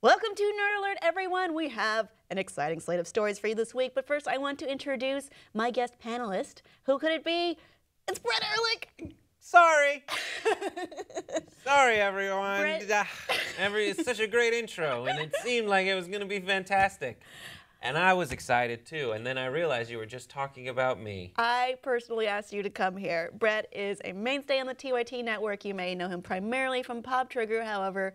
Welcome to Nerd Alert, everyone. We have an exciting slate of stories for you this week, but first I want to introduce my guest panelist. Who could it be? It's Brett Erlich. Sorry. Sorry, everyone. Brett. It's such a great intro, and it seemed like it was going to be fantastic. And I was excited, too. And then I realized you were just talking about me. I personally asked you to come here. Brett is a mainstay on the TYT Network. You may know him primarily from Pop Trigger. However,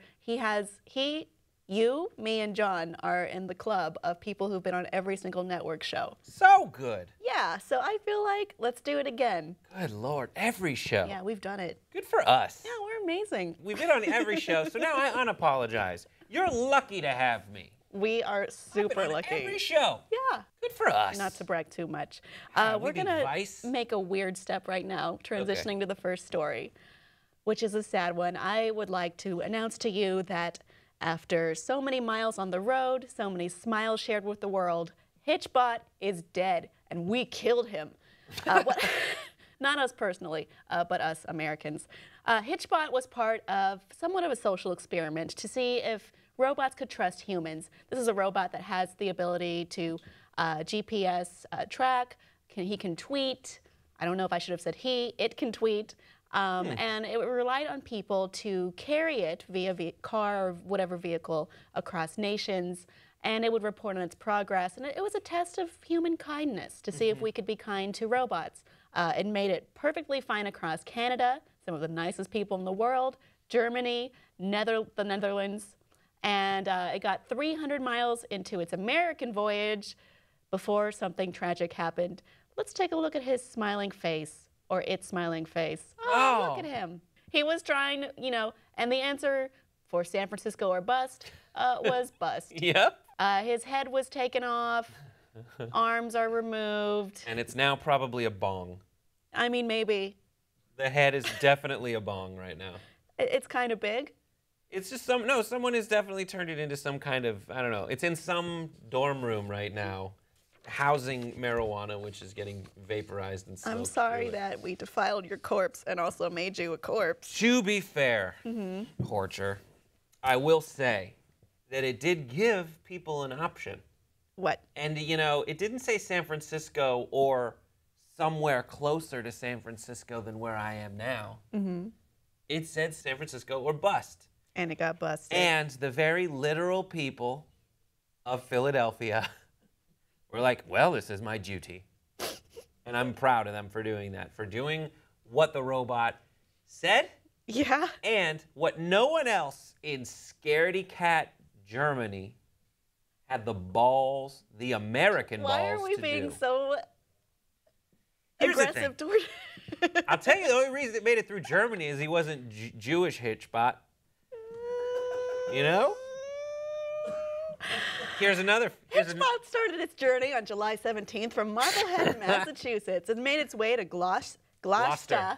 you, me, and John are in the club of people who've been on every single network show. So good. Yeah, so I feel like let's do it again. Good Lord, every show. Yeah, we've done it. Good for us. Yeah, we're amazing. We've been on every show, so now I unapologize. You're lucky to have me. We are super lucky. Every show. Yeah. Good for us. Not to brag too much. We're going to make a weird step right now, transitioning to the first story, which is a sad one. I would like to announce to you that after so many miles on the road, so many smiles shared with the world, HitchBOT is dead, and we killed him. Not us personally, but us Americans. HitchBOT was part of somewhat of a social experiment to see if robots could trust humans. This is a robot that has the ability to GPS track. He can tweet. I don't know if I should have said he. It can tweet. And it relied on people to carry it via car or whatever vehicle across nations, and it would report on its progress. And it was a test of human kindness to see if we could be kind to robots. It made it perfectly fine across Canada, some of the nicest people in the world, Germany, the Netherlands, and it got 300 miles into its American voyage before something tragic happened. Let's take a look at his smiling face. Or its smiling face. Oh, look at him. He was trying, and the answer for San Francisco or bust was bust. Yep. His head was taken off, arms are removed. And it's now probably a bong. I mean, maybe. The head is definitely a bong right now. It's kind of big. It's just someone has definitely turned it into some kind of, I don't know, it's in some dorm room right now. Housing marijuana, which is getting vaporized and smoked. I'm sorry that we defiled your corpse and also made you a corpse. To be fair, Horcher, I will say that it did give people an option. What? And, it didn't say San Francisco or somewhere closer to San Francisco than where I am now. It said San Francisco or bust. And it got busted. And the very literal people of Philadelphia we're like, well, this is my duty. And I'm proud of them for doing that, for doing what the robot said. Yeah. And what no one else in scaredy cat Germany had the balls, the American balls to do. Why are we being so aggressive toward I'll tell you, the only reason it made it through Germany is he wasn't Jewish, HitchBOT. You know? HitchBOT started its journey on July 17th from Marblehead, Massachusetts, and made its way to Gloucester.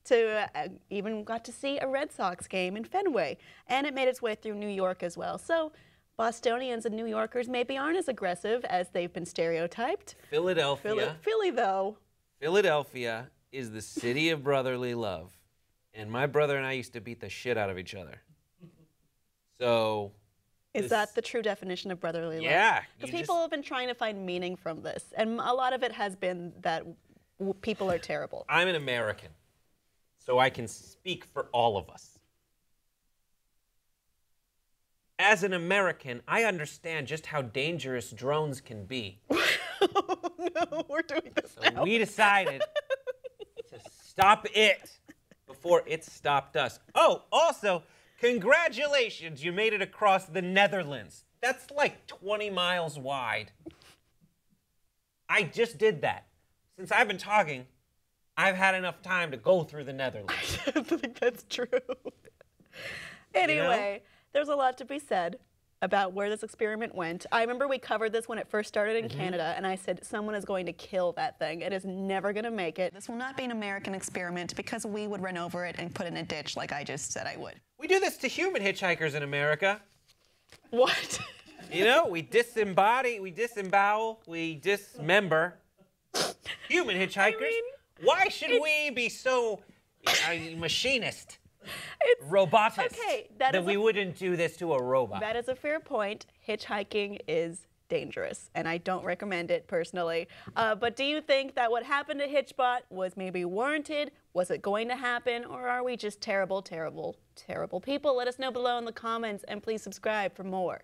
To even got to see a Red Sox game in Fenway, and it made its way through New York as well. So Bostonians and New Yorkers maybe aren't as aggressive as they've been stereotyped. Philadelphia. Philly, though. Philadelphia is the city of brotherly love, and my brother and I used to beat the shit out of each other. So. Is that the true definition of brotherly love? Yeah. Because people have been trying to find meaning from this, and a lot of it has been that people are terrible. I'm an American, so I can speak for all of us. As an American, I understand just how dangerous drones can be. Oh, no, we're doing this now. So we decided to stop it before it stopped us. Oh, also, congratulations, you made it across the Netherlands. That's like 20 miles wide. I just did that. Since I've been talking, I've had enough time to go through the Netherlands. I don't think that's true. Anyway, there's a lot to be said about where this experiment went. I remember we covered this when it first started in Canada, and I said, someone is going to kill that thing. It is never going to make it. This will not be an American experiment because we would run over it and put it in a ditch like I just said I would. We do this to human hitchhikers in America. What? We disembody, we disembowel, we dismember human hitchhikers. Why should we be so machinist? robotist, okay, then we wouldn't do this to a robot. That is a fair point. Hitchhiking is dangerous, and I don't recommend it personally. But do you think that what happened to HitchBOT was maybe warranted? Was it going to happen? Or are we just terrible, terrible, terrible people? Let us know below in the comments, and please subscribe for more.